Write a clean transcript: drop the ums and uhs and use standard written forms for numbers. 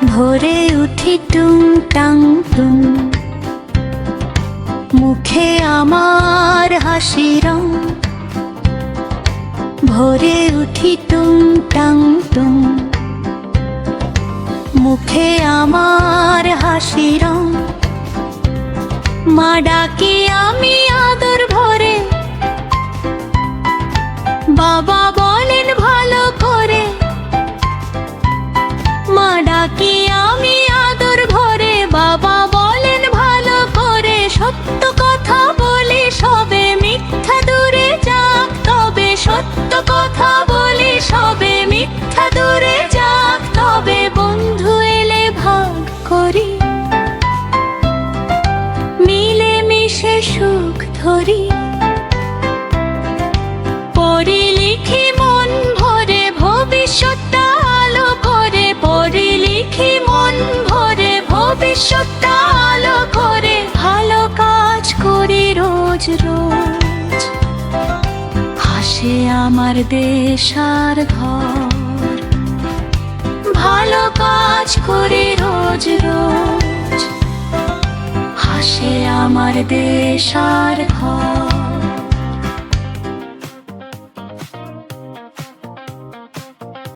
ভোরে উঠি টুং টাং টুং, মুখে আমার হাসি রং। ভোরে উঠি টুং টাং টুং, মুখে আমার হাসি রং। মা ডাকি আমি আদর ভরে, বাবা বলেন ভালো করে। মা ডাকি আমি আদর ভরে, বাবা বলেন ভালো করে। সত্য কথা বলি সবে, মিথ্যা দূরে যাক তবে। সত্য কথা বলি সবে, মিথ্যা দূরে যাক তবে। বন্ধু এলে ভাগ করি, মিলে মিশে সুখ ধরি। পড়ি লিখি মন ভরে, ভবিষ্যৎটা আলো করে। পড়ি লিখি মন ভরে, ভবিষ্যৎটা আলো করে। ভালো কাজ করি রোজ রোজ, হাসে আমার দেশ আর ঘর। ভালো কাজ করি রোজ রোজ, হাসে আমার দেশ আর ঘর।